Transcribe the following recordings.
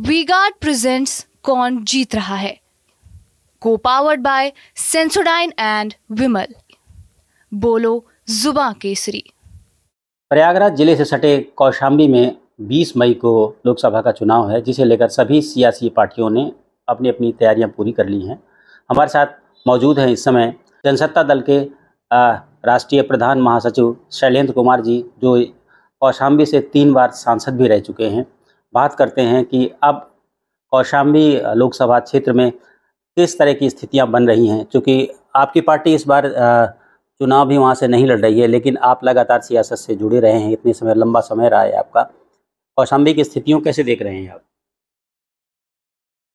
V-Guard presents कौन जीत रहा है, को पावर्ड बाय सेंसोडाइन एंड विमल। बोलो जुबां केसरी। प्रयागराज जिले से सटे कौशाम्बी में 20 मई को लोकसभा का चुनाव है, जिसे लेकर सभी सियासी पार्टियों ने अपनी अपनी तैयारियां पूरी कर ली हैं। हमारे साथ मौजूद हैं इस समय जनसत्ता दल के राष्ट्रीय प्रधान महासचिव शैलेंद्र कुमार जी, जो कौशाम्बी से 3 बार सांसद भी रह चुके हैं। बात करते हैं कि अब कौशाम्बी लोकसभा क्षेत्र में किस तरह की स्थितियां बन रही हैं, क्योंकि आपकी पार्टी इस बार चुनाव भी वहाँ से नहीं लड़ रही है, लेकिन आप लगातार सियासत से जुड़े रहे हैं, इतने समय लंबा समय रहा है आपका। कौशाम्बी की स्थितियों कैसे देख रहे हैं आप?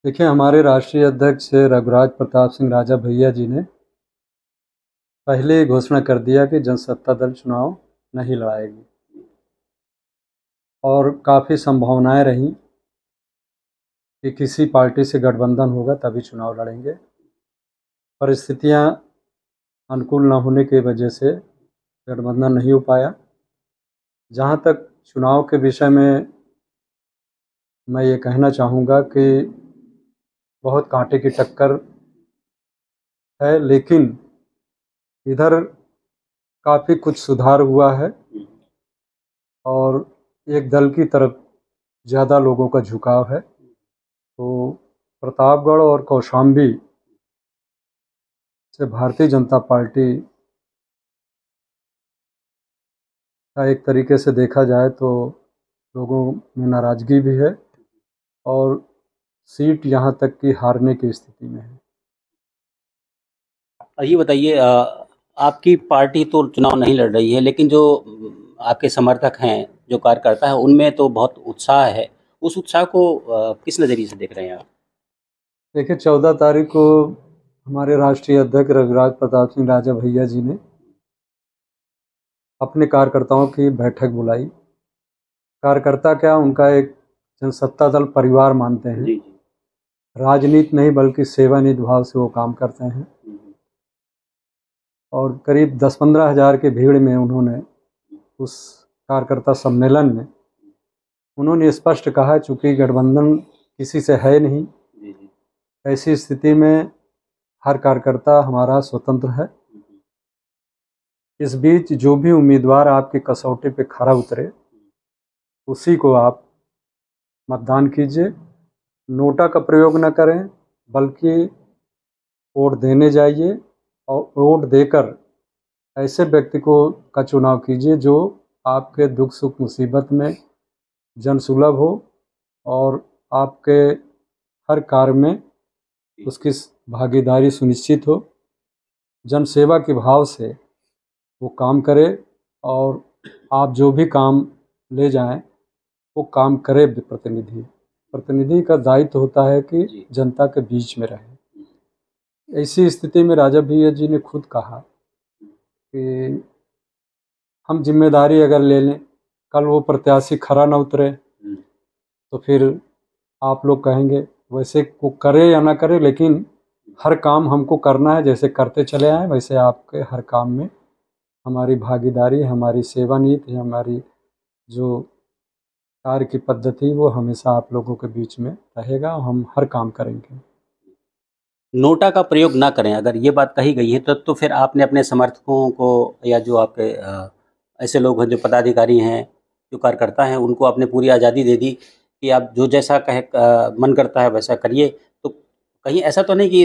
देखिए, हमारे राष्ट्रीय अध्यक्ष रघुराज प्रताप सिंह राजा भैया जी ने पहले घोषणा कर दिया कि जनसत्ता दल चुनाव नहीं लड़ाएगी, और काफ़ी संभावनाएं रहीं कि किसी पार्टी से गठबंधन होगा तभी चुनाव लड़ेंगे। परिस्थितियां अनुकूल न होने की वजह से गठबंधन नहीं हो पाया। जहां तक चुनाव के विषय में मैं ये कहना चाहूँगा कि बहुत कांटे की टक्कर है, लेकिन इधर काफ़ी कुछ सुधार हुआ है और एक दल की तरफ ज़्यादा लोगों का झुकाव है। तो प्रतापगढ़ और कौशाम्बी से भारतीय जनता पार्टी का एक तरीके से देखा जाए तो लोगों में नाराज़गी भी है और सीट यहाँ तक कि हारने की स्थिति में है। ये बताइए, आपकी पार्टी तो चुनाव नहीं लड़ रही है, लेकिन जो आपके समर्थक हैं, जो कार्यकर्ता हैं, उनमें तो बहुत उत्साह है। उस उत्साह को किस नज़रिए से देख रहे हैं आप? देखिए, 14 तारीख को हमारे राष्ट्रीय अध्यक्ष रघुराज प्रताप सिंह राजा भैया जी ने अपने कार्यकर्ताओं की बैठक बुलाई। कार्यकर्ता क्या, उनका एक जनसत्ता दल परिवार मानते हैं। जी। राजनीति नहीं बल्कि सेवानिधि भाव से वो काम करते हैं। और करीब 10-15 हज़ार की भीड़ में उन्होंने उस कार्यकर्ता सम्मेलन में उन्होंने स्पष्ट कहा, चूँकि गठबंधन किसी से है नहीं, ऐसी स्थिति में हर कार्यकर्ता हमारा स्वतंत्र है। इस बीच जो भी उम्मीदवार आपकी कसौटी पे खरा उतरे, उसी को आप मतदान कीजिए। नोटा का प्रयोग न करें, बल्कि वोट देने जाइए और वोट देकर ऐसे व्यक्ति को का चुनाव कीजिए जो आपके दुख सुख मुसीबत में जनसुलभ हो और आपके हर कार्य में उसकी भागीदारी सुनिश्चित हो। जनसेवा के भाव से वो काम करे और आप जो भी काम ले जाएं वो काम करे। प्रतिनिधि का दायित्व होता है कि जनता के बीच में रहे। ऐसी स्थिति में राजा भैया जी ने खुद कहा कि हम जिम्मेदारी अगर ले लें, कल वो प्रत्याशी खरा न उतरे तो फिर आप लोग कहेंगे, वैसे वो करे या ना करे, लेकिन हर काम हमको करना है। जैसे करते चले आए वैसे आपके हर काम में हमारी भागीदारी, हमारी सेवा नीति, हमारी जो कार्य की पद्धति वो हमेशा आप लोगों के बीच में रहेगा। हम हर काम करेंगे। नोटा का प्रयोग ना करें, अगर ये बात कही गई है तो फिर आपने अपने समर्थकों को या जो आपके ऐसे लोग हैं, जो पदाधिकारी हैं, जो कार्यकर्ता हैं, उनको आपने पूरी आज़ादी दे दी कि आप जो जैसा मन करता है वैसा करिए। तो कहीं ऐसा तो नहीं कि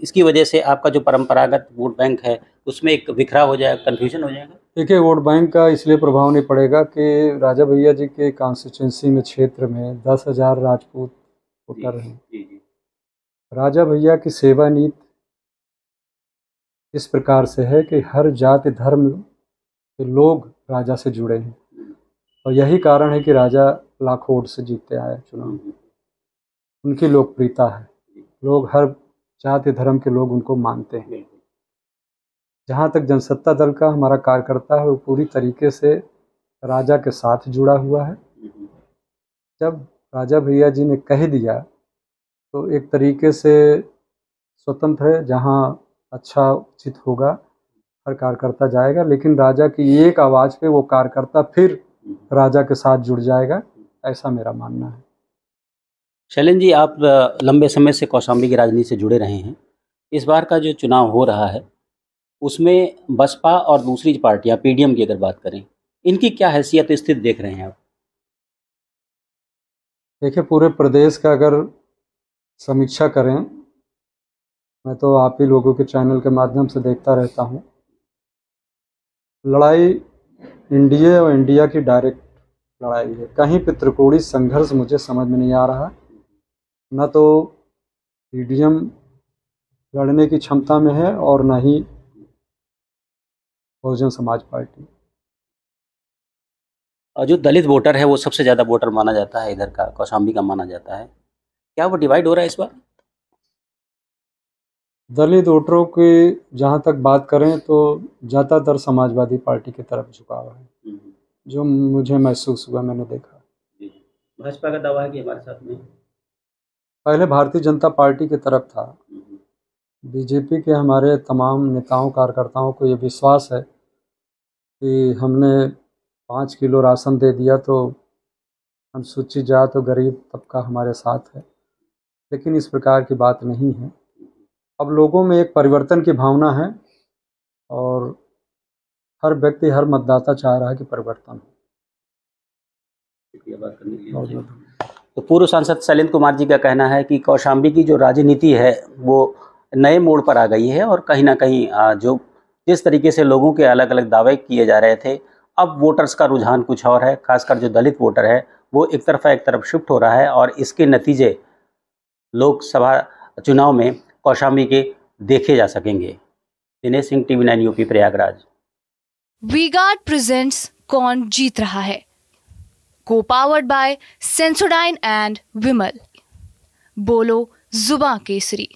इसकी वजह से आपका जो परंपरागत वोट बैंक है उसमें एक बिखराव हो जाएगा, कन्फ्यूजन हो जाएगा? देखिए, वोट बैंक का इसलिए प्रभाव नहीं पड़ेगा कि राजा भैया जी के कॉन्स्टिट्यूंसी में, क्षेत्र में 10,000 राजपूत वोटर हैं। राजा भैया की सेवा नीति इस प्रकार से है कि हर जाति धर्म के लोग राजा से जुड़े हैं, और यही कारण है कि राजा लाखों वोट से जीतते आए चुनाव। उनकी लोकप्रियता है, लोग हर जाति धर्म के लोग उनको मानते हैं। जहाँ तक जनसत्ता दल का हमारा कार्यकर्ता है, वो पूरी तरीके से राजा के साथ जुड़ा हुआ है। जब राजा भैया जी ने कह दिया तो एक तरीके से स्वतंत्र है, जहाँ अच्छा उचित होगा हर कार्यकर्ता जाएगा, लेकिन राजा की एक आवाज़ पे वो कार्यकर्ता फिर राजा के साथ जुड़ जाएगा, ऐसा मेरा मानना है। शैलेंद्र जी, आप लंबे समय से कौशाम्बी की राजनीति से जुड़े रहे हैं। इस बार का जो चुनाव हो रहा है उसमें बसपा और दूसरी पार्टियां, पीडीएम की अगर बात करें, इनकी क्या हैसियत स्थिति देख रहे हैं आप? देखिए, पूरे प्रदेश का अगर समीक्षा करें, मैं तो आप ही लोगों के चैनल के माध्यम से देखता रहता हूँ, लड़ाई एनडीए और इंडिया की डायरेक्ट लड़ाई है। कहीं पे त्रिकोणीय संघर्ष मुझे समझ में नहीं आ रहा, न तो पीडीएम लड़ने की क्षमता में है और न ही बहुजन समाज पार्टी। और जो दलित वोटर है वो सबसे ज़्यादा वोटर माना जाता है, इधर का कौशाम्बी का माना जाता है। क्या वो डिवाइड हो रहा है इस बार? दलित वोटरों की जहाँ तक बात करें तो ज़्यादातर समाजवादी पार्टी की तरफ झुकाव है, जो मुझे महसूस हुआ, मैंने देखा। भाजपा का दावा है कि हमारे साथ में पहले भारतीय जनता पार्टी की तरफ था। बीजेपी के हमारे तमाम नेताओं कार्यकर्ताओं को ये विश्वास है कि हमने 5 किलो राशन दे दिया तो अनुसूचित जात तो गरीब तबका हमारे साथ है, लेकिन इस प्रकार की बात नहीं है। अब लोगों में एक परिवर्तन की भावना है और हर व्यक्ति, हर मतदाता चाह रहा है कि परिवर्तन हो। बात करने के लिए तो पूर्व सांसद शैलेंद्र कुमार जी का कहना है कि कौशाम्बी की जो राजनीति है वो नए मोड़ पर आ गई है और कहीं ना कहीं जो जिस तरीके से लोगों के अलग अलग दावे किए जा रहे थे, अब वोटर्स का रुझान कुछ और है। खासकर जो दलित वोटर है वो एक तरफ शिफ्ट हो रहा है और इसके नतीजे लोकसभा चुनाव में कौशाम्बी के देखे जा सकेंगे। Dinesh Singh, TV 9 UP, Prayagraj. V-Guard presents कौन जीत रहा है, को पावर्ड बाय सेंसोडाइन एंड विमल। बोलो जुबां केसरी।